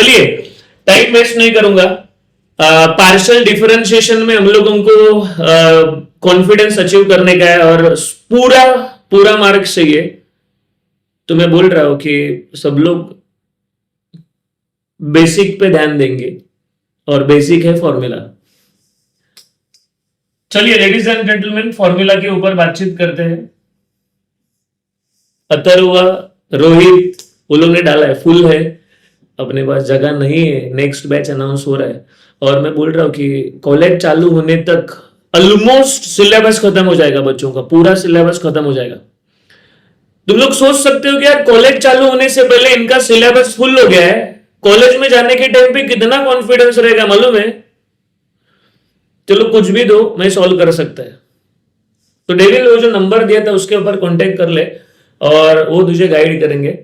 चलिए time waste नहीं करूंगा। पार्शियल डिफरेंशिएशन में हम लोगों को कॉन्फिडेंस अचीव करने का है और पूरा पूरा मार्क्स चाहिए। तो मैं बोल रहा हूं कि सब लोग बेसिक पे ध्यान देंगे और बेसिक है फॉर्मूला। चलिए लेडीज एंड जेंटलमैन, फॉर्मूला के ऊपर बातचीत करते हैं। अथर्व, रोहित, वो लोग ने डाला है फुल है, अपने पास जगह नहीं है, नेक्स्ट बैच अनाउंस हो रहा है। और मैं बोल रहा हूं कि कॉलेज चालू होने तक ऑलमोस्ट सिलेबस खत्म हो जाएगा, बच्चों का पूरा सिलेबस खत्म हो जाएगा। तुम लोग सोच सकते हो कि यार कॉलेज चालू होने से पहले इनका सिलेबस फुल हो गया है, कॉलेज में जाने के टाइम पे कितना कॉन्फिडेंस रहेगा मालूम है? चलो कुछ भी दो, मैं सॉल्व कर सकता है। तो डेविल वो जो नंबर दिया था उसके ऊपर कांटेक्ट कर ले और वो तुझे गाइड करेंगे।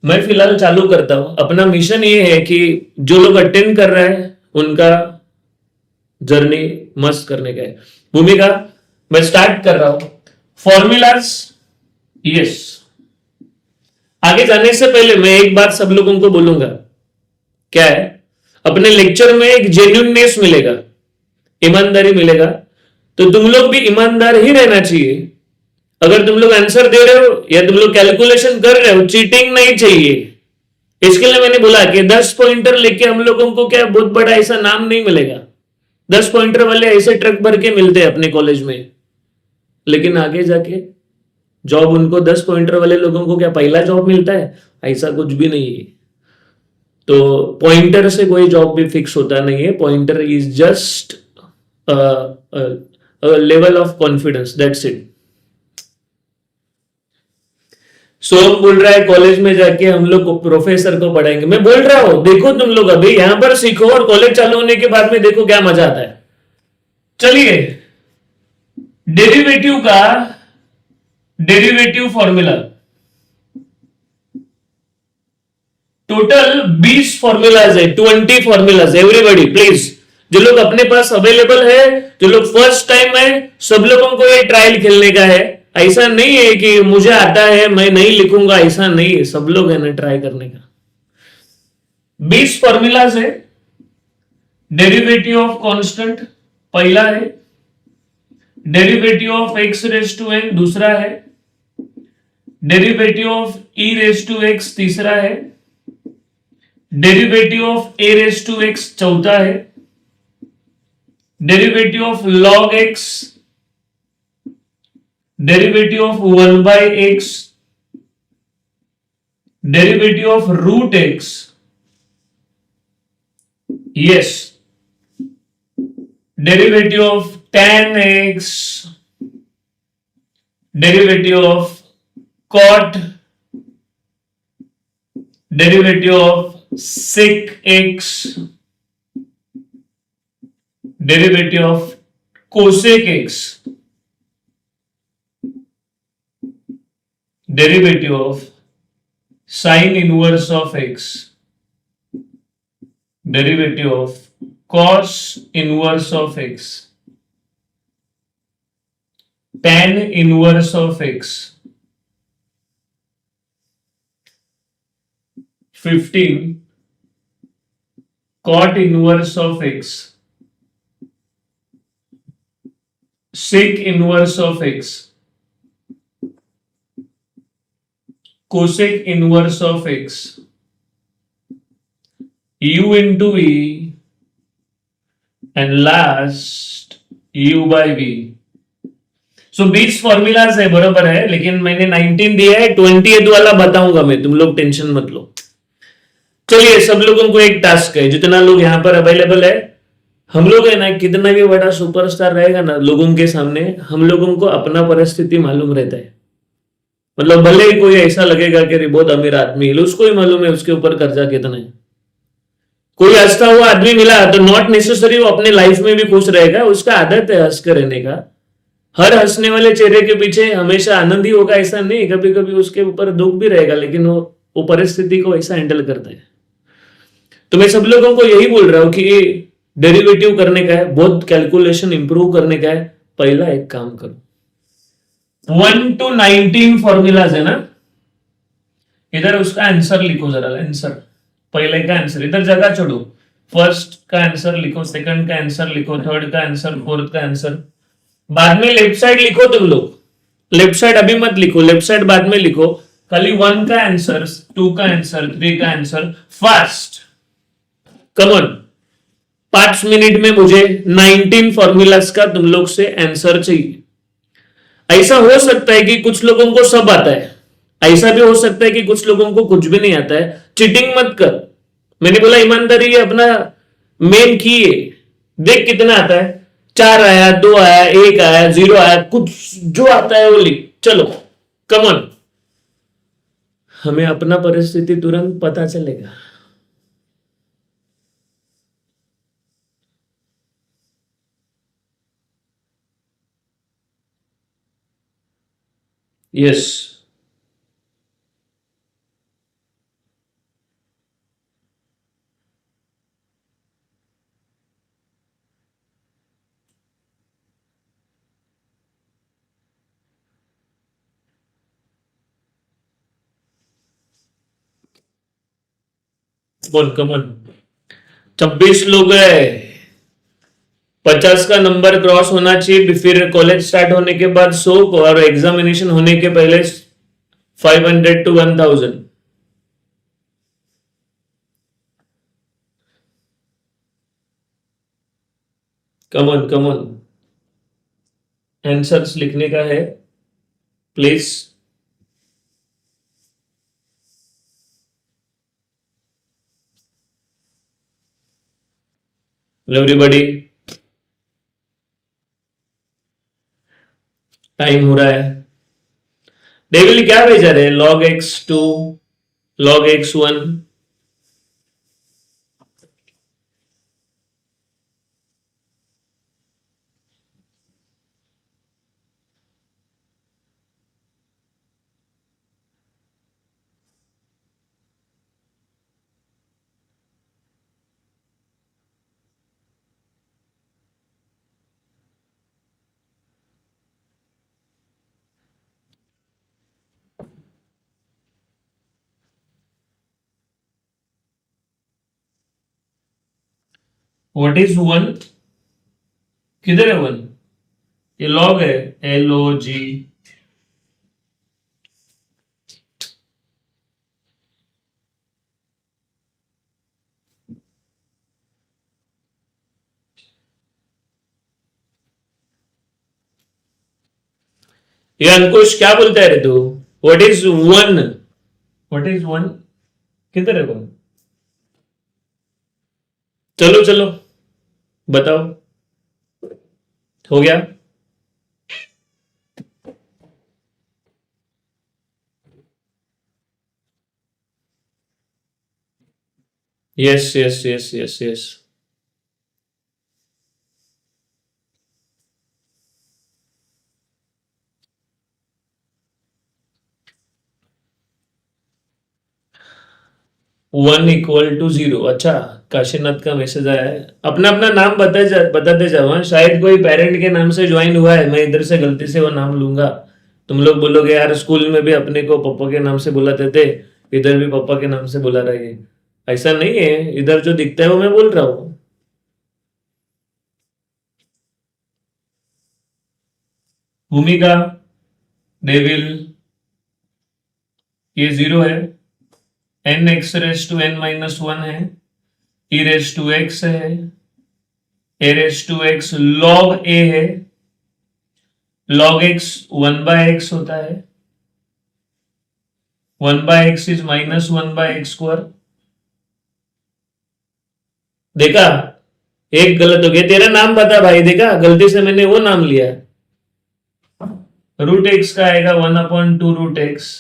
मैं फिलहाल चालू करता हूं। अपना मिशन ये है कि जो लोग अटेंड कर रहे हैं उनका जर्नी मस्त करने का है। भूमिका मैं स्टार्ट कर रहा हूं। Formulas, yes. आगे जाने से पहले मैं एक बात सब लोगों को बोलूंगा, क्या है? अपने लेक्चर में एक जेन्युइननेस मिलेगा, ईमानदारी मिलेगा। तो तुम लोग भी ईमानदार ही रहना चाहिए। अगर तुम लोग आंसर दे रहे हो या तुम लोग कैलकुलेशन कर रहे हो, चीटिंग नहीं चाहिए। इसके लिए मैंने बोला कि 10 पॉइंटर लेके हम लोगों को क्या बहुत बड़ा ऐसा नाम नहीं मिलेगा। 10 पॉइंटर वाले ऐसे ट्रक भर के मिलते हैं अपने कॉलेज में, लेकिन आगे जाके जॉब उनको 10 पॉइंटर वाले लोगों को क्या पहला जॉब मिलता है? ऐसा कुछ भी नहीं है। तो पॉइंटर से कोई जॉब भी फिक्स होता नहीं है। Pointer is just level of confidence, that's it. Som बोल रहा है कॉलेज में जाके हम लोग प्रोफेसर को पढ़ाएंगे। मैं बोल रहा हूं देखो तुम लोग अभी यहां पर सीखो और कॉलेज चालू होने के बाद में देखो क्या मजा आता है। चलिए डेरिवेटिव का डेरिवेटिव फॉर्मूला, टोटल 20 फॉर्मूलाज है, 20 फॉर्मूलाज। एवरीबॉडी प्लीज, जो लोग अपने पास अवेलेबल है, जो लोग फर्स्ट टाइम है, सब लोगों को ये ट्रायल खेलने का है। ऐसा नहीं है कि मुझे आता है मैं नहीं लिखूंगा, ऐसा नहीं है। सब लोग है ना ट्राई करने का। 20 फॉर्मूलाज है। डेरिवेटिव ऑफ कांस्टेंट पहला है, derivative of X raise to N दूसरा है, derivative of E raise to X तीसरा है, derivative of A raise to X चौथा है, derivative of log X, derivative of 1 by x, derivative of root x, yes, derivative of tan x, derivative of cot, derivative of sec x, derivative of cosec x, derivative of sine inverse of X, derivative of cos inverse of X, tan inverse of x, 15 cot inverse of x, sec inverse of x, cosec inverse of x, u into v, and last u by v. So 20 formulas है, बराबर है, लेकिन मैंने 19 दिया है, 20th वाला बताऊंगा मैं, तुम लोग टेंशन मत लो। चलिए सब लोगों को एक टास्क है, जितना लोग यहाँ पर अवेलेबल है, हम लोग है ना कितना भी बड़ा सुपरस्टार रहेगा ना लोगों के सामने, हम लोगों को अपना परिस्थिति मालूम रहता है। मतलब भले ही कोई ऐसा लगेगा कि बहुत अमीर आदमी है, उसको ही मालूम है उसके ऊपर कर्जा कितना है। कोई हंसता हुआ आदमी मिला तो नॉट नेसेसरी वो अपने लाइफ में भी खुश रहेगा, उसका आदत है हंस कर रहने का। हर हंसने वाले चेहरे के पीछे हमेशा आनंद ही होगा ऐसा नहीं, कभी कभी उसके ऊपर दुख भी रहेगा, लेकिन वो परिस्थिति को ऐसा हैंडल करता है। तो मैं सब लोगों को यही बोल रहा हूं कि डेरिवेटिव करने का है, बहुत कैलकुलेशन इंप्रूव करने का है। पहला एक काम करो, 1 to 19 फॉर्मूलाज है ना, इधर उसका आंसर लिखो जरा, आंसर पहले का आंसर, इधर जगह छोड़ो, फर्स्ट का आंसर लिखो, सेकंड का आंसर लिखो, थर्ड का आंसर, फोर्थ का आंसर, बाद में लेफ्ट साइड लिखो तुम लोग, लेफ्ट साइड अभी मत लिखो, लेफ्ट साइड बाद में लिखो, खाली 1 का आंसर, 2 का आंसर, 3 का आंसर, फास्ट, कमन। 5 मिनट में मुझे 19 फॉर्मूलाज का तुम लोग से आंसर चाहिए। ऐसा हो सकता है कि कुछ लोगों को सब आता है, ऐसा भी हो सकता है कि कुछ लोगों को कुछ भी नहीं आता है। चीटिंग मत कर, मैंने बोला ईमानदारी ये अपना मेन की है। देख कितना आता है, 4 आया, 2 आया, 1 आया, 0 आया, कुछ जो आता है वो लिख, चलो कमन। हमें अपना परिस्थिति तुरंत पता चलेगा। यस, बोल कमन। 26 लोग है, 50 का नंबर क्रॉस होना चाहिए, फिर कॉलेज स्टार्ट होने के बाद 100 और एग्जामिनेशन होने के पहले 500 to 1000। कमन कमन, आंसर्स लिखने का है प्लीज। एवरीबॉडी, टाइम हो रहा है। डेविल क्या भेजा रहे, log x2, log x1। What is 1, किधर है 1, ये लॉग है, LOG। ये अंकुश क्या बोलता है रे तू, व्हाट इज 1, व्हाट इज 1, किधर है 1, चलो चलो बताओ, हो गया। Yes yes yes yes yes, one equal to 0। अच्छा, काशीनाथ का मैसेज आया है, अपना अपना नाम बताते जाओ। हाँ, शायद कोई पेरेंट के नाम से ज्वाइन हुआ है, मैं इधर से गलती से वो नाम लूंगा, तुम लोग बोलोगे यार स्कूल में भी अपने को पापा के नाम से बुलाते थे, इधर भी पापा के नाम से बुला रहे हैं। ऐसा नहीं है, इधर जो दिखता है वो मैं बोल रहा हूँ। भूमिका, डेविल, ये 0 है, N X raise to N minus 1 है, ई रेस टू एक्स है, A raise to X log A है, लॉग एक्स 1/x होता है, 1/x इज -1/x²। देखा, एक गलत हो गया, तेरा नाम बता भाई, देखा गलती से मैंने वो नाम लिया। रूट एक्स का आएगा 1/2 √x।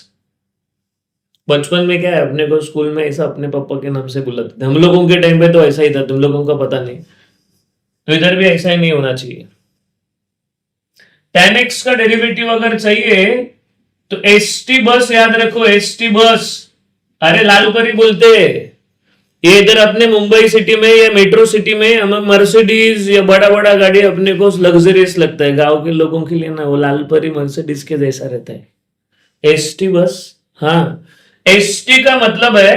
बचपन में क्या है, अपने को स्कूल में ऐसा अपने पापा के नाम से बुलाते थे, हम लोगों के टाइम पे तो ऐसा ही था, तुम लोगों का पता नहीं, तो इधर भी ऐसा ही नहीं होना चाहिए। tan x का डेरिवेटिव अगर चाहिए तो ST बस याद रखो, ST बस, अरे लालपरी बोलते हैं ये, इधर अपने मुंबई सिटी में या मेट्रो सिटी में हमें मर्सिडीज या बड़ा बड़ा गाड़ी अपने को लग्जरियस लगता है, गांव के लोगों के लिए ना वो लालपरी मर्सिडीज के जैसा रहता है। ST बस, हाँ, ST का मतलब है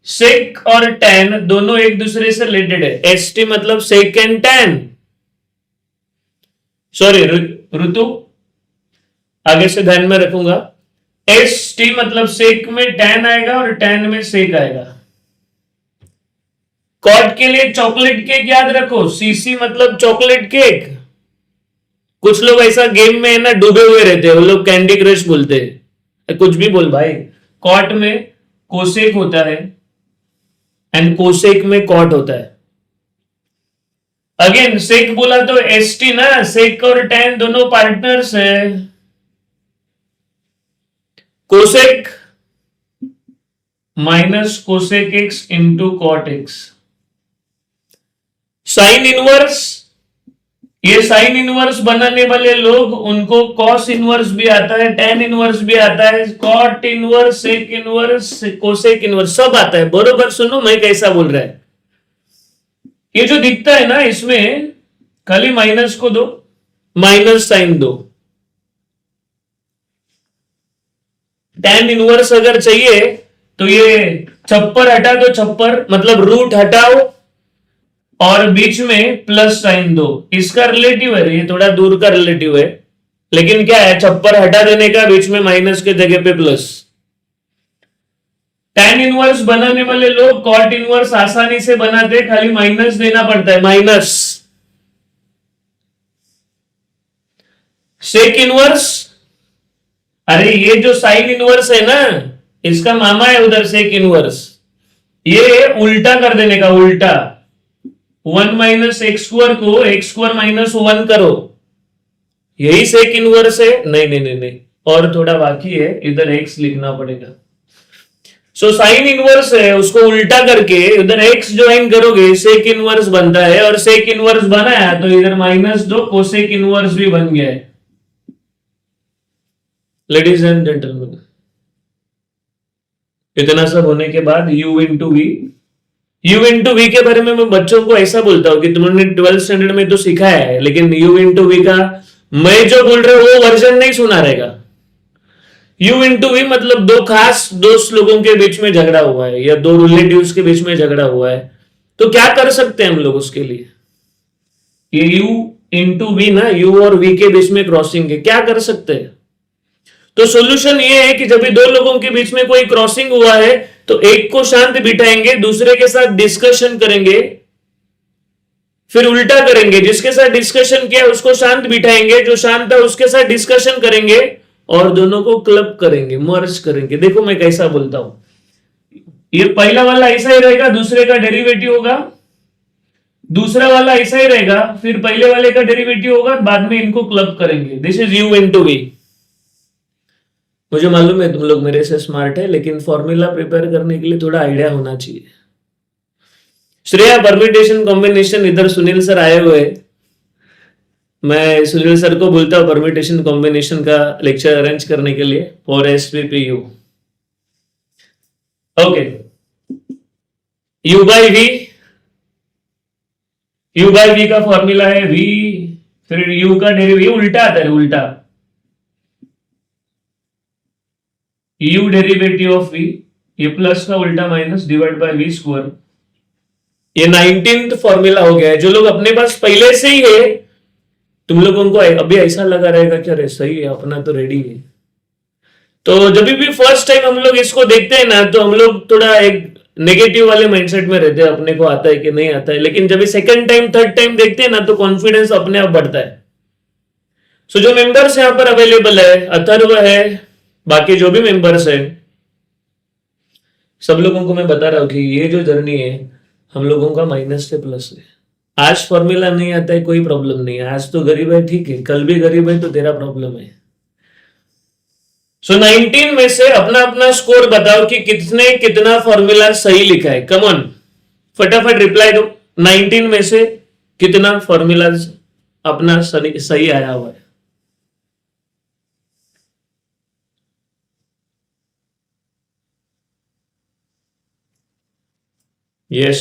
सेक और टैन दोनों एक दूसरे से रिलेटेड है। एस टी मतलब सेक एंड टैन, सॉरी ऋतु, आगे से ध्यान में रखूंगा। एस टी मतलब सेक में टैन आएगा और टैन में सेक आएगा। कॉट के लिए चॉकलेट केक याद रखो, सीसी मतलब चॉकलेट केक। कुछ लोग ऐसा गेम में है ना डूबे हुए रहते हैं, वो लोग कैंडी क्रश बोलते हैं, कुछ भी बोल भाई। कॉट में कोसेक होता है एंड कोसेक में कॉट होता है। अगेन सेक बोला तो एस टी ना, सेक और टैन दोनों पार्टनर्स है। Cosec minus cosec X into cot X. Sine inverse, ये साइन इनवर्स बनाने वाले लोग उनको कॉस इनवर्स भी आता है, टेन इनवर्स भी आता है, cot inverse, sec inverse, cosec inverse सब आता है। बरोबर सुनो मैं कैसा बोल रहा है। ये जो दिखता है ना इसमें खाली माइनस को दो, माइनस साइन दो। टेन इनवर्स अगर चाहिए तो ये छप्पर हटा दो, छप्पर मतलब रूट हटाओ और बीच में प्लस साइन दो। इसका रिलेटिव है, ये थोड़ा दूर का रिलेटिव है, लेकिन क्या है छप्पर हटा देने का, बीच में माइनस के जगह पे प्लस। टैन इनवर्स बनाने वाले लोग कॉट इनवर्स आसानी से बनाते, खाली माइनस देना पड़ता है, माइनस। सेक इनवर्स, अरे ये जो साइन इनवर्स है ना इसका मामा है उधर सेक इनवर्स, ये उल्टा कर देने का, उल्टा। 1 माइनस एक्स स्क्वायर को एक्स स्क्वायर माइनस 1 करो, यही सेक इनवर्स है। नहीं नहीं नहीं नहीं, और थोड़ा बाकी है, इधर एक्स लिखना पड़ेगा। सो साइन इनवर्स है, उसको उल्टा करके इधर एक्स ज्वाइन करोगे, सेक इनवर्स बनता है, और सेक इनवर्स बनाया तो इधर माइनस दो, कोसेक इनवर्स भी बन गया है। लेडीज एंड जेंटलमैन, इतना सब होने के बाद u into V, u into V के बारे में मैं बच्चों को ऐसा बोलता हूं कि तुमने 12th स्टैंडर्ड में तो सीखा है, लेकिन u इंटू वी का मैं जो बोल रहा हूं वो वर्जन नहीं सुना रहेगा। u इंटू वी मतलब दो खास दोस्त लोगों के बीच में झगड़ा हुआ है या दो रिलेटिव्स के बीच में झगड़ा हुआ है, तो क्या कर सकते हैं हम लोग उसके लिए। ये u इंटू वी ना, u और v के बीच में क्रॉसिंग है, क्या कर सकते हैं। तो सॉल्यूशन ये है कि जब भी दो लोगों के बीच में कोई क्रॉसिंग हुआ है तो एक को शांत बिठाएंगे, दूसरे के साथ डिस्कशन करेंगे, फिर उल्टा करेंगे, जिसके साथ डिस्कशन किया उसको शांत बिठाएंगे, जो शांत था उसके साथ डिस्कशन करेंगे और दोनों को क्लब करेंगे, मर्ज करेंगे। देखो मैं कैसा बोलता हूं, ये पहला वाला ऐसा ही रहेगा, दूसरे का डेरिवेटिव होगा, दूसरा वाला ऐसा ही रहेगा, फिर पहले वाले का डेरिवेटिव होगा, बाद में इनको क्लब करेंगे। This is u into V. मुझे मालूम है तुम लोग मेरे से स्मार्ट है, लेकिन फॉर्मूला प्रिपेयर करने के लिए थोड़ा आइडिया होना चाहिए। श्रेया परम्यूटेशन कॉम्बिनेशन, इधर सुनील सर आए हुए, मैं सुनील सर को बोलता हूँ परम्यूटेशन कॉम्बिनेशन का लेक्चर अरेंज करने के लिए for SPPU. Okay, u by V, u by V का फॉर्मूला है v, फिर u का डेरिवेटिव उल्टा आता है, उल्टा u डेरिवेटिव ऑफ v, ये प्लस का उल्टा minus divide by V square. ये 19th फॉर्मूला हो गया है, जो लोग अपने पास पहले से ही है, तुम लोगों को अभी ऐसा लगा रहेगा कि अरे सही है अपना तो रेडी है। तो जब भी फर्स्ट टाइम हम लोग इसको देखते हैं ना तो हम लोग थोड़ा एक नेगेटिव वाले माइंडसेट में रहते हैं, अपने को आता है कि नहीं आता है, लेकिन जब सेकंड टाइम थर्ड टाइम देखते हैं ना तो कॉन्फिडेंस अपने आप बढ़ता है। सो जो मेंबर्स यहाँ पर अवेलेबल है, अथर्व है, बाकी जो भी मेंबर्स है, सब लोगों को मैं बता रहा हूं कि ये जो जर्नी है हम लोगों का माइनस से प्लस है। आज फॉर्मूला नहीं आता है कोई प्रॉब्लम नहीं है, आज तो गरीब है ठीक है, कल भी गरीब है तो तेरा प्रॉब्लम है। सो 19 में से अपना अपना स्कोर बताओ कि कितने कितना फॉर्मूला सही लिखा है। कम ऑन, फटाफट रिप्लाई दो, 19 में से कितना फॉर्मूला अपना सही आया हुआ है। यस,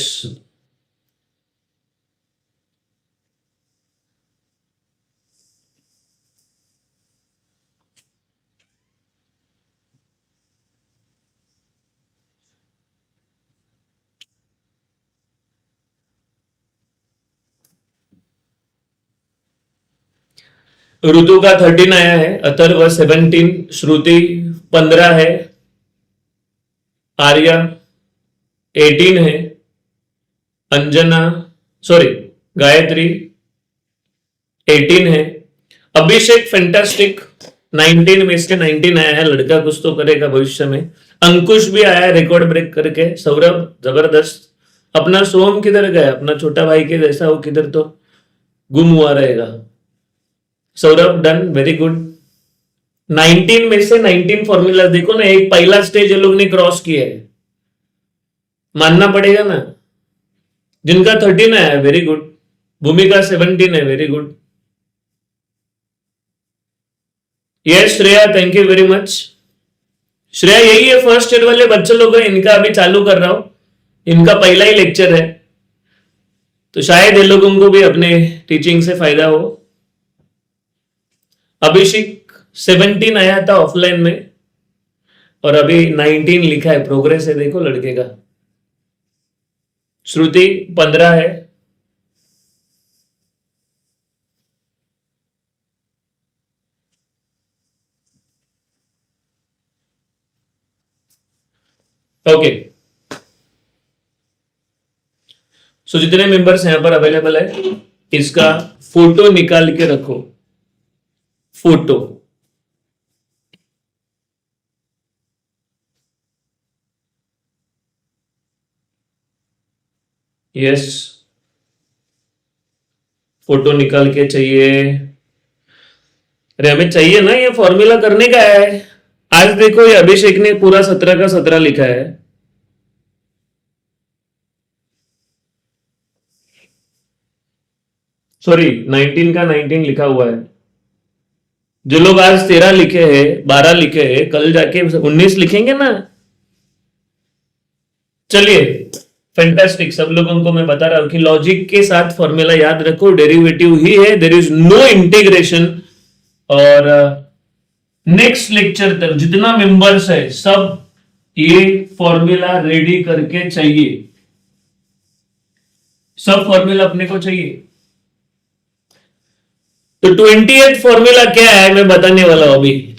ऋतु का 13 आया है, अथर्व 17, श्रुति 15 है, आर्या 18 है, अंजना सॉरी गायत्री 18 है, अभिषेक फैंटास्टिक 19 में से 19 आया है, लड़का कुछ तो करेगा भविष्य में। अंकुश भी आया है रिकॉर्ड ब्रेक करके, सौरभ जबरदस्त। अपना सोम किधर गया, अपना छोटा भाई के जैसा वो किधर तो गुम हुआ रहेगा। Saurabh done, very good. 19 में से 19 फॉर्मूला देखो ना, एक पहला स्टेज ये लोग ने क्रॉस किया है, मानना पड़ेगा ना। जिनका 13 आया है वेरी गुड, भूमिका 17 है very good. Yes Shreya, thank you very much. Shreya यही है फर्स्ट ईयर वाले बच्चे लोग हैं, इनका अभी चालू कर रहा हूं, इनका पहला ही लेक्चर है, तो शायद ये लोगों को भी अपने टीचिंग से फायदा हो। अभिषेक 17 आया था ऑफलाइन में और अभी 19 लिखा है, प्रोग्रेस है देखो लड़के का। श्रुति 15 है, ओके। सो जितने मेंबर्स यहां पर अवेलेबल है, इसका फोटो निकाल के रखो, फोटो। यस, फोटो निकाल के चाहिए। अरे हमें चाहिए ना, ये फॉर्मूला करने का है। आज देखो ये अभिषेक ने पूरा 17 का 17 लिखा है। सॉरी 19 का 19 लिखा हुआ है। जो लोग आज 13 लिखे हैं, 12 लिखे हैं, कल जाके 19 लिखेंगे ना। चलिए फैंटास्टिक, सब लोगों को मैं बता रहा हूं कि लॉजिक के साथ फॉर्मूला याद रखो, डेरिवेटिव ही है, देयर इज नो इंटीग्रेशन। और नेक्स्ट लेक्चर तक जितना मेंबर्स है सब ये फॉर्मूला रेडी करके चाहिए, सब फॉर्मूला अपने को चाहिए। तो 28th फॉर्मूला क्या है मैं बताने वाला हूं अभी,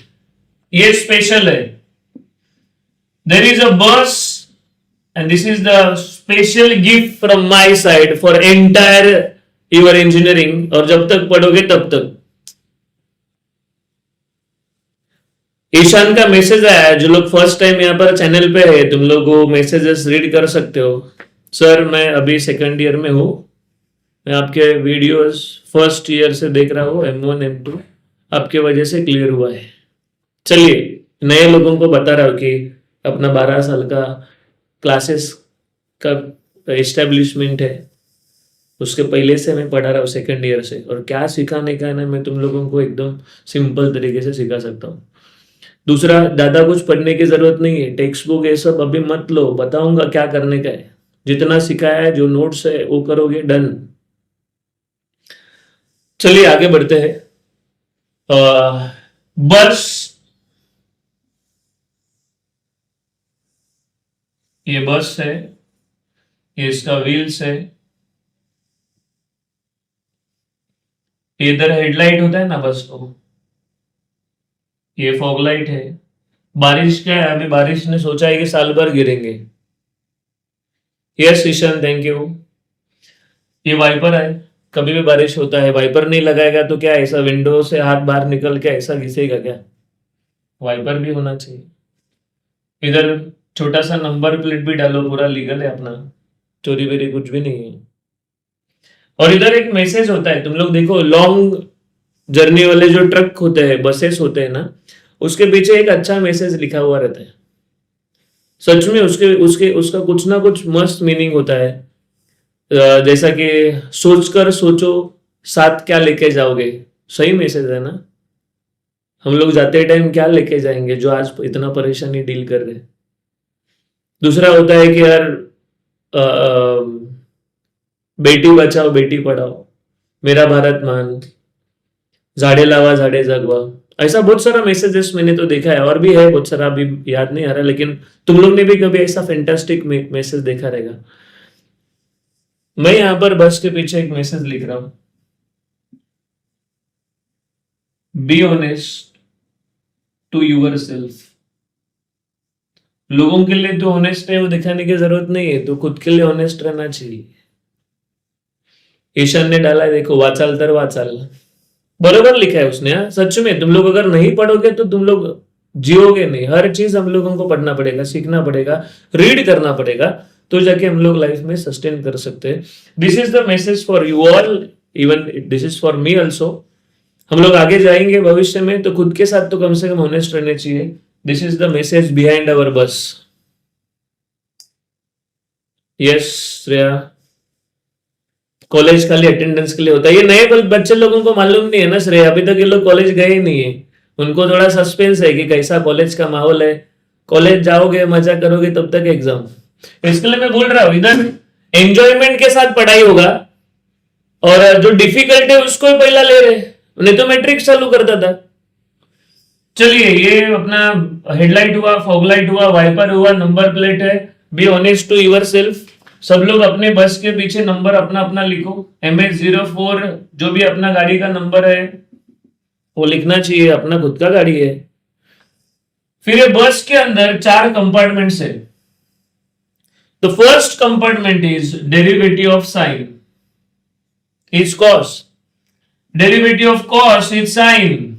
ये स्पेशल है। देयर इज अ बस and this is the special gift from my side for entire your engineering, और जब तक पढ़ोगे तब तक। ईशान का मैसेज आया है, जो लोग फर्स्ट टाइम यहाँ पर चैनल पे है तुम लोग वो मैसेजेस रीड कर सकते हो। सर मैं अभी सेकंड ईयर में हूँ, मैं आपके वीडियोस फर्स्ट ईयर से देख रहा हूँ, M1 M2 आपके वजह से क्लियर हुआ है। चलिए नए लोगों को बता रहा हूँ कि अपना 12 साल का क्लासेस का एस्टेब्लिशमेंट है, उसके पहले से मैं पढ़ा रहा हूँ सेकंड ईयर से, और क्या सिखाने का है ना, मैं तुम लोगों को एकदम सिंपल तरीके से सिखा सकता हूँ। दूसरा, ज्यादा कुछ पढ़ने की जरूरत नहीं है, टेक्स्ट बुक ये सब अभी मत लो, बताऊंगा क्या करने का है। जितना सिखाया है, जो नोट्स है वो करोगे, डन। चलिए आगे बढ़ते हैं। बस ये बस है, ये इसका व्हील्स है, इधर हेडलाइट होता है ना बस को, ये फॉग लाइट है। बारिश क्या है, अभी बारिश ने सोचा है कि साल भर गिरेंगे। Yes Ishaan thank you. ये वाइपर है, कभी भी बारिश होता है, वाइपर नहीं लगाएगा तो क्या ऐसा विंडो से हाथ बाहर निकल के ऐसा घिसेगा क्या, वाइपर भी होना चाहिए। इधर छोटा सा नंबर प्लेट भी डालो, पूरा लीगल है अपना, चोरी वेरी कुछ भी नहीं है। और इधर एक मैसेज होता है, तुम लोग देखो लॉन्ग जर्नी वाले जो ट्रक होते हैं, बसेस होते हैं ना, उसके पीछे एक अच्छा मैसेज लिखा हुआ रहता है। सच में उसके उसके उसका कुछ ना कुछ मस्त मीनिंग होता है। जैसा कि सोचकर सोचो साथ क्या लेके जाओगे, सही मैसेज है ना। हम लोग जाते टाइम क्या लेके जाएंगे जो आज इतना परेशानी डील कर रहे हैं। दूसरा होता है कि यार बेटी बचाओ बेटी पढ़ाओ, मेरा भारत महान, झाड़े लावा झाड़े जगवा, ऐसा बहुत सारा मैसेजेस मैंने तो देखा है, और भी है बहुत सारा, अभी याद नहीं आ रहा, लेकिन तुम लोग ने भी कभी ऐसा फैंटास्टिक मैसेज देखा रहेगा। मैं यहां पर बस के पीछे एक मैसेज लिख रहा हूं, be honest to yourself. लोगों के लिए तो ऑनेस्ट है वो दिखाने की जरूरत नहीं है, तो खुद के लिए ऑनेस्ट रहना चाहिए। ईशान ने डाला है, देखो, वाचाल तर वाचाल, बरोबर लिखा है उसने। हाँ, सच में तुम लोग अगर नहीं पढ़ोगे तो तुम लोग जियोगे नहीं। हर चीज हम लोगों को पढ़ना पड़ेगा, सीखना पड़ेगा, रीड करना पड़ेगा, तो जाके हम लोग लाइफ में सस्टेन कर सकते हैं। This is the message for you all, even this is for me also. हम लोग आगे जाएंगे भविष्य में, तो खुद के साथ तो कम से कम ऑनेस्ट रहने चाहिए। This is the message behind our बस। यस श्रेया, कॉलेज खाली अटेंडेंस के लिए होता है। ये नए बच्चे लोगों को मालूम नहीं है ना श्रेया, अभी तक ये लोग कॉलेज गए ही नहीं है। उनको थोड़ा सस्पेंस है कि कैसा कॉलेज का माहौल है। कॉलेज जाओगे, मजा करोगे, तब तक एग्जाम। इसके लिए मैं बोल रहा हूं, इधर एंजॉयमेंट के साथ पढ़ाई होगा, और जो डिफिकल्ट है उसको ही पहला ले रहे, नहीं तो मैट्रिक्स चालू करता था। चलिए, ये अपना हेडलाइट हुआ, फॉगलाइट हुआ, वाइपर हुआ, नंबर प्लेट है। Be honest to yourself. सब लोग अपने बस के पीछे नंबर अपना अपना लिखो। MH04 जो भी अपना गाड़ी का नंबर है वो लिखना चाहिए, अपना खुद का गाड़ी है। फिर ये बस के अंदर 4 कंपार्टमेंट्स है। The first compartment is derivative of sign is cos, derivative of cos is sine,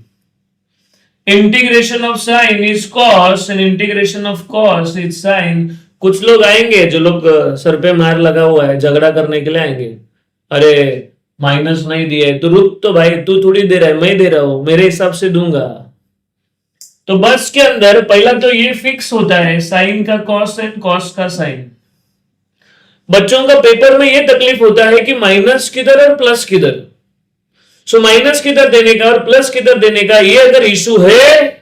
integration of sine is cos and integration of cos is sine. कुछ लोग आएंगे जो लोग सर पे मार लगा हुआ है, झगड़ा करने के लिए आएंगे। अरे माइनस नहीं दिया है तो रुक, तो भाई तू थोड़ी दे रहा है, मैं दे रहा हूं, मेरे हिसाब से दूंगा। तो बस के अंदर पहला तो ये फिक्स होता है साइन का कॉस एंड कॉस का साइन। बच्चों का पेपर में ये तकलीफ होता है कि माइनस किधर और प्लस किधर। सो माइनस किधर देने का और प्लस किधर देने का, ये अगर इशू है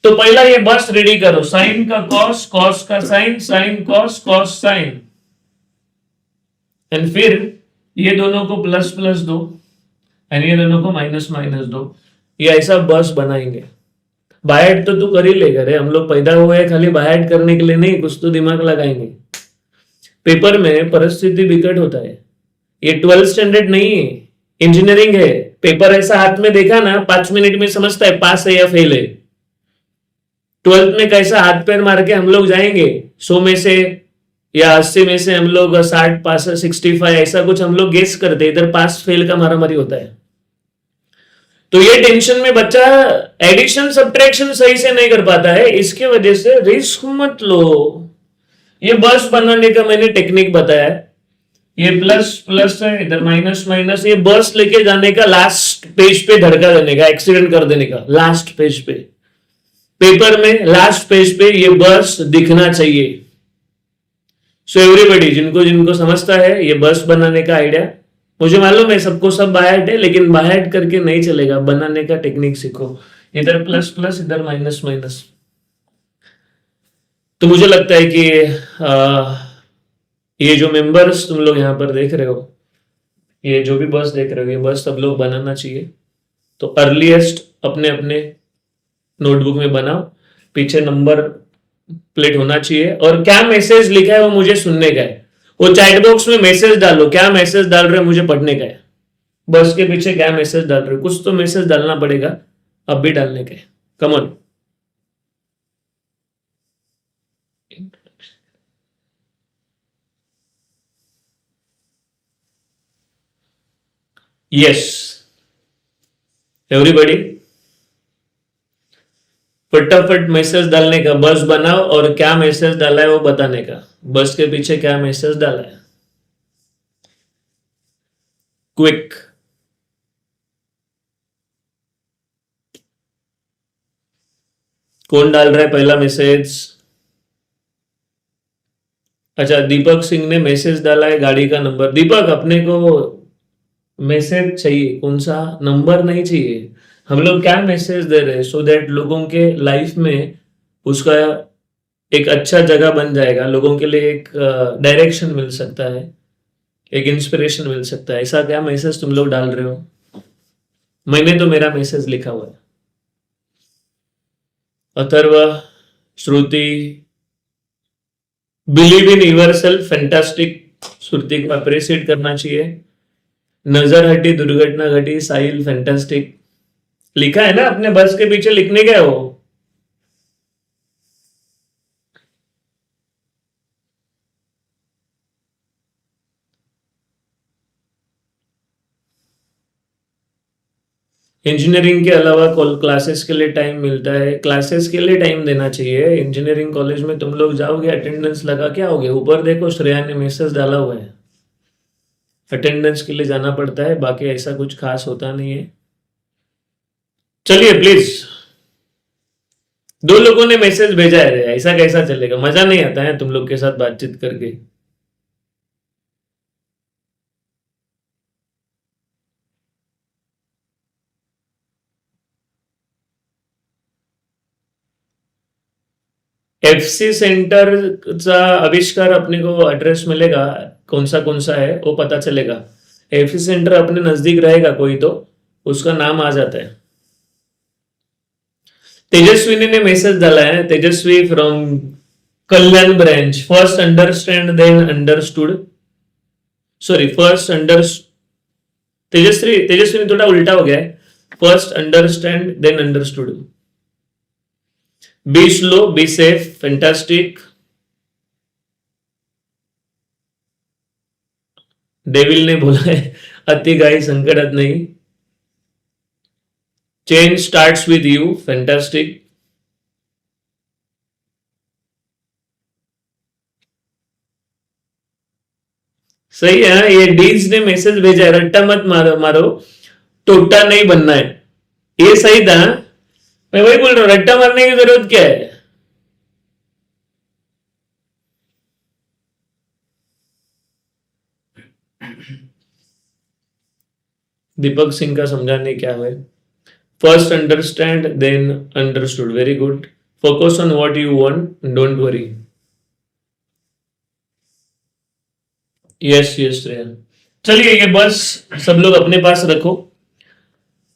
तो पहला ये बस रेडी करो, साइन का कॉस, कॉस का sine, sine cos, cos sine, and फिर ये दोनों को प्लस प्लस दो एंड ये दोनों को माइनस माइनस दो। ये ऐसा बस बनाएंगे। बायट तो तू कर ही लेगा रे, हम लोग पैदा हुए हैं खाली बायट करने के लिए नहीं, कुछ तो दिमाग लगाएंगे। पेपर में परिस्थिति विकट होता है। ये 12th स्टैंडर्ड नहीं है, इंजीनियरिंग है। पेपर ऐसा हाथ में देखा ना, 5 मिनट में समझता है पास है या फेल है। 12th में कैसा हाथ पैर मार के हम लोग जाएंगे, 100 में से या 80 में से हम लोग 60 पास, 65 ऐसा कुछ हम लोग गेस करते, इधर पास फेल का मारामारी होता है। तो ये टेंशन में बच्चा एडिशन सब्ट्रैक्शन सही से नहीं कर पाता है, इसके वजह से रिस्क मत लो। ये बस बनाने का मैंने टेक्निक बताया, ये प्लस प्लस है, इधर माइनस माइनस, ये बस लेके जाने का, लास्ट पेज पे धड़का देने का, एक्सीडेंट कर देने का। लास्ट पेज पे, पेपर में लास्ट पेज पे ये बस दिखना चाहिए। सो एवरीबॉडी, जिनको जिनको समझता है ये बस बनाने का आइडिया, मुझे मालूम है सबको सब बायट है, लेकिन बायट करके नहीं चलेगा, बनाने का टेक्निक सीखो। इधर प्लस प्लस, इधर माइनस माइनस। तो मुझे लगता है कि ये जो मेंबर्स तुम लोग यहाँ पर देख रहे हो, ये जो भी बस देख रहे हो, ये बस सब लोग बनाना चाहिए। तो अर्लीस्ट अपने अपने नोटबुक में बनाओ, पीछे नंबर प्लेट होना चाहिए, और क्या मैसेज लिखा है वो मुझे सुनने का है। वो चैट बॉक्स में मैसेज डालो, क्या मैसेज डाल रहे हो मुझे पढ़ने का है। बस के पीछे क्या मैसेज डाल रहे हो, कुछ तो मैसेज डालना पड़ेगा, अब भी डालने का है। Come on. यस एवरीबॉडी, फटाफट मैसेज डालने का, बस बनाओ और क्या मैसेज डाला है वो बताने का, बस के पीछे क्या मैसेज डाला है। क्विक। कौन डाल रहा है पहला मैसेज? अच्छा, दीपक सिंह ने मैसेज डाला है गाड़ी का नंबर। दीपक, अपने को मैसेज चाहिए, कौन सा नंबर नहीं चाहिए। हम लोग क्या मैसेज दे रहे हैं, सो दैट लोगों के लाइफ में उसका एक अच्छा जगह बन जाएगा, लोगों के लिए एक डायरेक्शन मिल सकता है, एक इंस्पिरेशन मिल सकता है। ऐसा क्या मैसेज तुम लोग डाल रहे हो? मैंने तो मेरा मैसेज लिखा हुआ है। अथर्व, श्रुति, बिलीव इन यूरसेल्फ, फैंटास्टिक। श्रुति को अप्रिशिएट करना चाहिए। नजर हटी दुर्घटना घटी, साहिल, फैंटास्टिक। लिखा है ना, अपने बस के पीछे लिखने गए हो। इंजीनियरिंग के अलावा क्लासेस के लिए टाइम मिलता है, क्लासेस के लिए टाइम देना चाहिए। इंजीनियरिंग कॉलेज में तुम लोग जाओगे, अटेंडेंस लगा के आओगे। ऊपर देखो, श्रेया ने मैसेज डाला हुआ है, अटेंडेंस के लिए जाना पड़ता है, बाकी ऐसा कुछ खास होता नहीं है। चलिए प्लीज, दो लोगों ने मैसेज भेजा है रे, ऐसा कैसा चलेगा? मजा नहीं आता है तुम लोग के साथ बातचीत करके। एफसी सेंटर चा आविष्कार अपने को एड्रेस मिलेगा, कौन सा है वो पता चलेगा। एफसी सेंटर अपने नजदीक रहेगा कोई तो उसका नाम आ जाता है। तेजस्विनी ने मैसेज डाला है, Tejaswi from Kalyan branch. First understand then understood, sorry first under, Tejaswini थोड़ा उल्टा हो गया है। First understand then understood. Be slow, be safe, fantastic. Devil ने बोला है अति गाय संकट नहीं। Change starts with you, fantastic. सही है। ये डीज ने मैसेज भेजा है, रट्टा मत मारो मारो, टोटा नहीं बनना है। ये सही था। मैं वही बोल रहा हूं, रट्टा मारने की जरूरत क्या है? दीपक सिंह का समझाने क्या है? First understand then understood, very good. Focus on what you want, don't worry. Yes yes Shreya. चलिए ये बस सब लोग अपने पास रखो।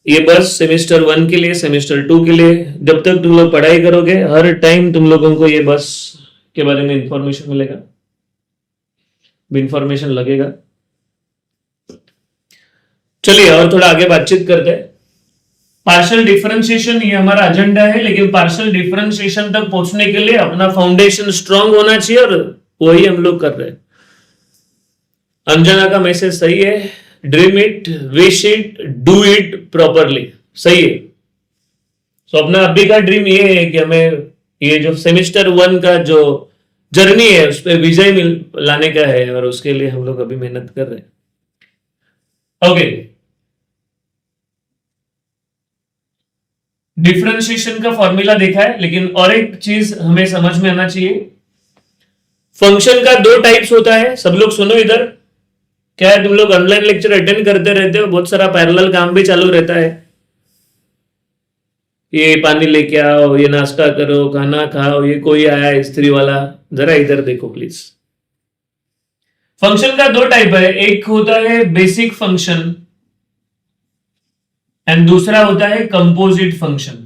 ये बस सेमेस्टर 1 के लिए, सेमेस्टर 2 के लिए, जब तक तुम लोग पढ़ाई करोगे हर टाइम तुम लोगों को ये बस के बारे में इंफॉर्मेशन मिलेगा, इंफॉर्मेशन लगेगा। चलिए और थोड़ा आगे बातचीत करते हैं। पार्शियल डिफरेंशिएशन ये हमारा एजेंडा है, लेकिन पार्शियल डिफरेंशिएशन तक पहुंचने के लिए अपना फाउंडेशन स्ट्रांग होना चाहिए, और वही हम लोग कर रहे हैं। अंजना का मैसेज सही है। Dream it, wish it, do it properly, सही है। तो अपना अभी का ड्रीम ये है कि हमें ये जो सेमेस्टर 1 का जो जर्नी है उस पर विजय लाने का है, और उसके लिए हम लोग अभी मेहनत कर रहे हैं। ओके, डिफरेंशिएशन का फॉर्मूला देखा है, लेकिन और एक चीज हमें समझ में आना चाहिए। फंक्शन का दो टाइप्स होता है, सब लोग सुनो इधर। क्या है, तुम लोग ऑनलाइन लेक्चर अटेंड करते रहते हो, बहुत सारा पैरेलल काम भी चालू रहता है। ये पानी लेके आओ, ये नाश्ता करो, खाना खाओ, ये कोई आया स्त्री वाला, जरा इधर देखो प्लीज। फंक्शन का दो टाइप है, एक होता है बेसिक फंक्शन एंड दूसरा होता है composite function.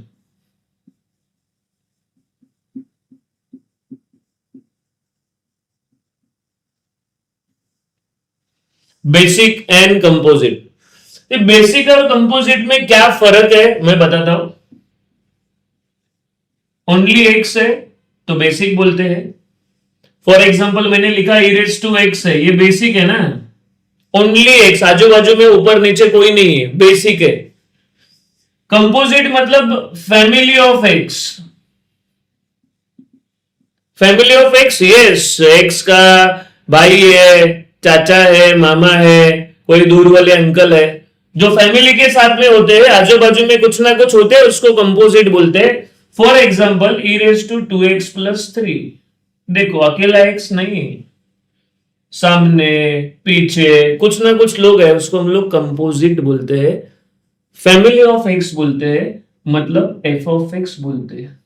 Basic and composite. Basic और कंपोजिट में क्या फर्क है मैं बताता हूं। ओनली एक्स है तो बेसिक बोलते हैं। फॉर एग्जाम्पल मैंने लिखा इरेज टू एक्स है, ये बेसिक है ना। ओनली एक्स, आजू बाजू में ऊपर नीचे कोई नहीं है, बेसिक है। कंपोजिट मतलब family of x. Family of x, yes, x का भाई है, चाचा है, मामा है, कोई दूर वाले अंकल है, जो फैमिली के साथ में होते हैं, आजू बाजू में कुछ ना कुछ होते हैं, उसको कंपोजिट बोलते हैं। For example e raise to 2x plus 3, देखो अकेला एक्स नहीं, सामने पीछे कुछ ना कुछ लोग हैं, उसको हम लोग कंपोजिट बोलते हैं। फैमिली ऑफ एक्स बोलते हैं, मतलब एफ ऑफ एक्स बोलते हैं।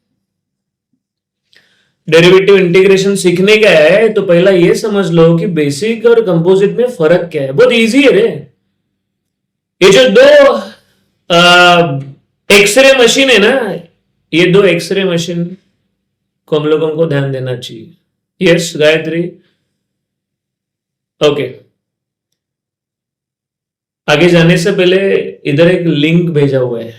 डेरिवेटिव इंटीग्रेशन सीखने का है तो पहला ये समझ लो कि बेसिक और कंपोजिट में फर्क क्या है। बहुत इजी है रे। ये जो दो एक्सरे मशीन है ना, ये दो एक्सरे मशीन को हम लोगों को ध्यान देना चाहिए। Yes Gayatri, okay. आगे जाने से पहले इधर एक लिंक भेजा हुआ है,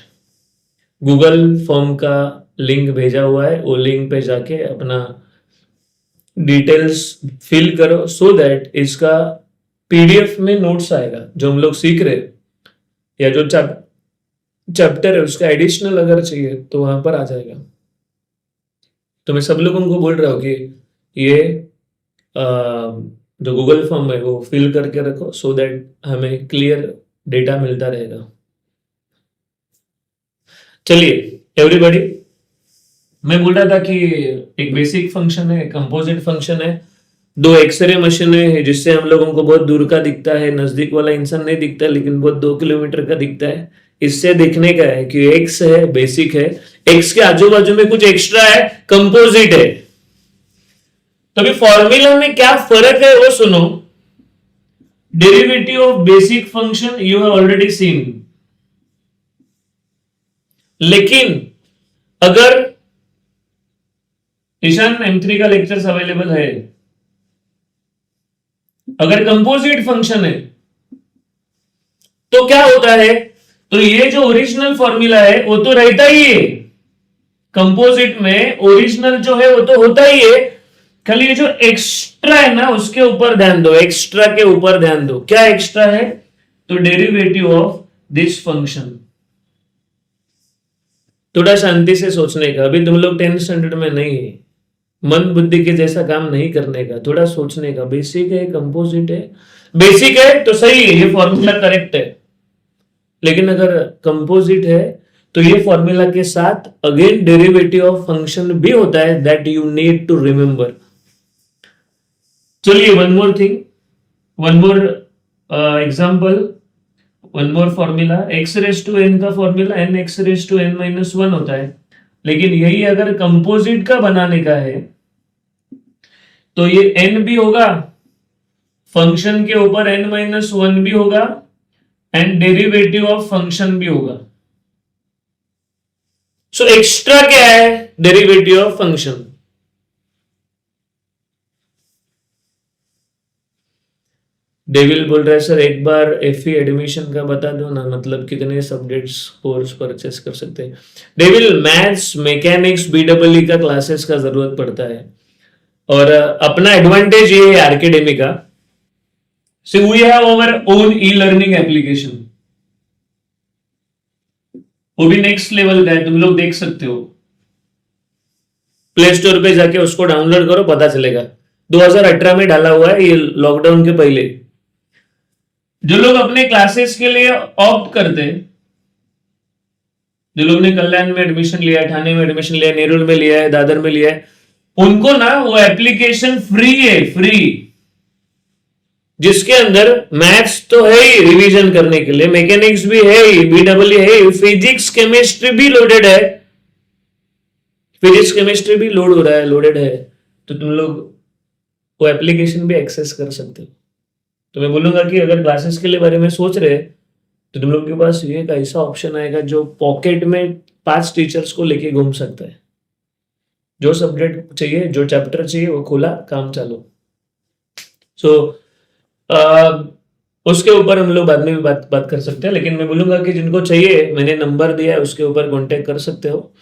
गूगल फॉर्म का लिंक भेजा हुआ है, वो लिंक पे जाके अपना डिटेल्स फिल करो, सो दैट इसका पीडीएफ में नोट्स आएगा जो हम लोग सीख रहे हैं, या जो चैप्टर है उसका एडिशनल अगर चाहिए तो वहां पर आ जाएगा। तो मैं सब लोगों को बोल रहा हूँ कि ये जो गूगल फॉर्म है वो फिल करके रखो, सो दैट हमें क्लियर डेटा मिलता रहेगा। चलिए एवरीबॉडी, मैं बोल रहा था कि एक बेसिक फंक्शन है, कंपोजिट फंक्शन है, दो एक्सरे मशीनें हैं जिससे हम लोगों को बहुत दूर का दिखता है, नजदीक वाला इंसान नहीं दिखता लेकिन बहुत 2 किलोमीटर का दिखता है। इससे दिखने का है कि एक्स है, बेसिक है, एक्स के आजू बाजू में कुछ एक्स्ट्रा है, कंपोजिट है। तो अभी फॉर्मूला में क्या फर्क है वो सुनो। Derivative of basic function you have already seen, लेकिन अगर ईशान M3 का लेक्चर्स अवेलेबल है, अगर कंपोजिट फंक्शन है तो क्या होता है, तो ये जो ओरिजिनल फॉर्मूला है वो तो रहता ही है, कंपोजिट में ओरिजिनल जो है वो तो होता ही है, खाली ये जो एक्स्ट्रा है ना उसके ऊपर ध्यान दो, एक्स्ट्रा के ऊपर ध्यान दो। क्या एक्स्ट्रा है, तो डेरिवेटिव ऑफ दिस फंक्शन। थोड़ा शांति से सोचने का, अभी तुम लोग 10th स्टैंडर्ड में नहीं है, मन बुद्धि के जैसा काम नहीं करने का, थोड़ा सोचने का। बेसिक है, कंपोजिट है, बेसिक है तो सही है, ये फॉर्मूला करेक्ट है, लेकिन अगर कंपोजिट है तो ये फॉर्मूला के साथ अगेन डेरिवेटिव ऑफ फंक्शन भी होता है, that you need to remember. चलिए one more thing, one more example, one more formula. X raise to N का formula N X raise to N minus 1 होता है, लेकिन यही अगर कंपोजिट का बनाने का है तो ये n भी होगा, फंक्शन के ऊपर n माइनस 1 भी होगा, एंड डेरिवेटिव ऑफ फंक्शन भी होगा। सो एक्स्ट्रा क्या है, डेरिवेटिव ऑफ फंक्शन। डेविल बोल रहा है सर एक बार एफई एडमिशन का बता दो ना, मतलब कितने सब्जेक्ट्स कोर्स परचेस कर सकते हैं। डेविल मैथ्स, मैकेनिक्स, बीडब्ल्यू का क्लासेस का जरूरत पड़ता है, और अपना एडवांटेज ये है आर्केडेमी का, so we have our own e learning application, वो भी नेक्स्ट लेवल का है, तुम लोग देख सकते हो, प्ले स्टोर पे जाके उसको डाउनलोड करो, पता चलेगा। 2018 में डाला हुआ है, ये लॉकडाउन के पहले। जो लोग अपने क्लासेस के लिए ऑप्ट करते हैं, जो लोग ने कल्याण में एडमिशन लिया है, ठाणे में एडमिशन लिया है, नेरुल में लिया है, दादर में लिया है, उनको ना वो एप्लीकेशन फ्री है, फ्री, जिसके अंदर मैथ्स तो है ही रिवीजन करने के लिए, मैकेनिक्स भी है ही, बीडब्ल्यू है ही, फिजिक्स केमिस्ट्री भी लोडेड है, फिजिक्स केमिस्ट्री भी लोड हो रहा है, लोडेड है, तो तुम लोग वो एप्लीकेशन भी एक्सेस कर सकते हो। तो मैं बोलूंगा कि अगर क्लासेस के लिए बारे में सोच रहे तो तुम लोग के पास ये एक ऐसा ऑप्शन आएगा जो पॉकेट में 5 टीचर्स को लेके घूम सकता है। जो सब्जेक्ट चाहिए, जो चैप्टर चाहिए, वो खोला, काम चालू। सो उसके ऊपर हम लोग बाद में भी बात कर सकते हैं, लेकिन मैं बोलूंगा कि जिनको चाहिए, मैंने नंबर दिया है, उसके ऊपर कॉन्टेक्ट कर सकते हो,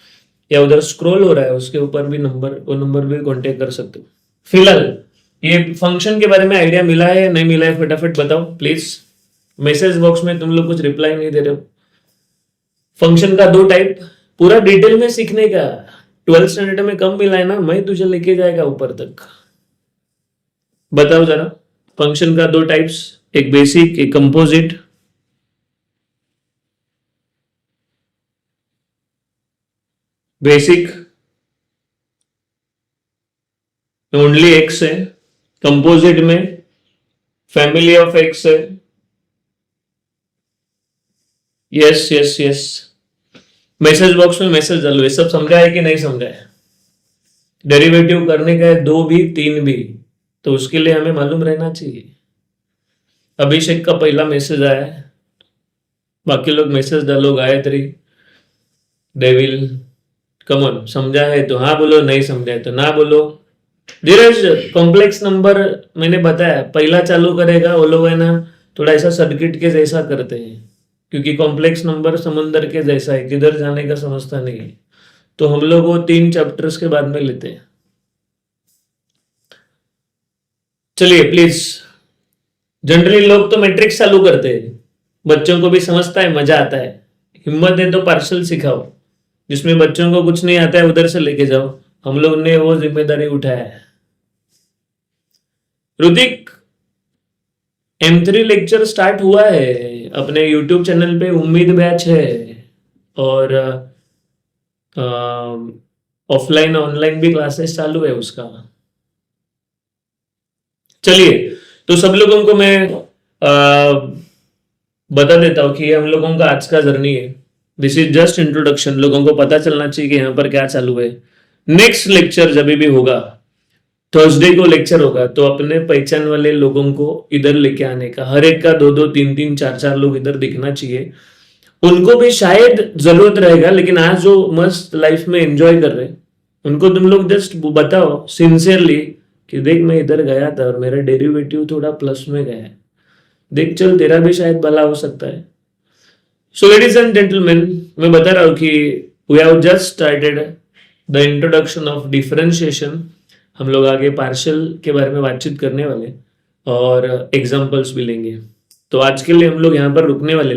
या उधर स्क्रॉल हो रहा है उसके ऊपर भी नंबर, वो नंबर भी कॉन्टेक्ट कर सकते हो। फिलहाल ये फंक्शन के बारे में आइडिया मिला है या नहीं मिला है, फटाफट बताओ प्लीज। मैसेज बॉक्स में तुम लोग कुछ रिप्लाई नहीं दे रहे हो। फंक्शन का 2 टाइप, पूरा डिटेल में सीखने का, 12th स्टैंडर्ड में कम मिला है ना, मैं तुझे लेके जाएगा ऊपर तक। बताओ जरा, फंक्शन का 2 टाइप्स, एक बेसिक, एक कंपोजिट। बेसिक ओनली एक्स है, कंपोजिट में फैमिली ऑफ एक्स है। Yes yes yes, message box में मैसेज डालो, ये सब समझा है कि नहीं समझा है। डेरिवेटिव करने का है 2 भी 3 भी, तो उसके लिए हमें मालूम रहना चाहिए। अभिषेक का पहला मैसेज आया है, बाकी लोग मैसेज डालो। गायत्री, डेविल, कमन, समझा है तो हाँ बोलो, नहीं समझा है तो ना बोलो। धीरज, कॉम्प्लेक्स नंबर मैंने बताया, पहला चालू करेगा वो लोग है ना, थोड़ा ऐसा सर्किट के जैसा करते हैं, क्योंकि कॉम्प्लेक्स नंबर समुंदर के जैसा है, किधर जाने का समझता नहीं है। तो हम लोग वो 3 चैप्टर्स के बाद में लेते हैं। चलिए प्लीज, जनरली लोग तो मैट्रिक्स चालू करते हैं, बच्चों को भी समझता है, मजा आता है। हिम्मत है तो पार्शल सिखाओ, जिसमें बच्चों को कुछ नहीं आता है उधर से लेके जाओ। हम लोग ने वो जिम्मेदारी उठाया है। ऋतिक, M3 लेक्चर स्टार्ट हुआ है अपने YouTube चैनल पे, उम्मीद बैच है, और ऑफलाइन ऑनलाइन भी क्लासेस चालू है उसका। चलिए, तो सब लोगों को मैं बता देता हूँ कि हम लोगों का आज का जर्नी है। दिस इज जस्ट इंट्रोडक्शन, लोगों को पता चलना चाहिए कि यहाँ पर क्या चालू है। नेक्स्ट लेक्चर जब भी होगा, थर्सडे को लेक्चर होगा, तो अपने पहचान वाले लोगों को इधर लेके आने का, हर एक का 2-2, 3-3, 4-4 लोग इधर दिखना चाहिए। उनको भी शायद जरूरत रहेगा, लेकिन आज जो मस्त लाइफ में एंजॉय कर रहे, उनको तुम लोग जस्ट बताओ सिंसियरली कि देख मैं इधर गया था और मेरा डेरिवेटिव थोड़ा प्लस में गया है, देख चल तेरा भी शायद भला हो सकता है। सो लेडीज एंड जेंटलमैन, मैं बता रहा हूँ कि we have just started the introduction of differentiation. हम लोग आगे पार्शियल के बारे में बातचीत करने वाले और एग्जाम्पल्स भी लेंगे। तो आज के लिए हम लोग यहाँ पर रुकने वाले।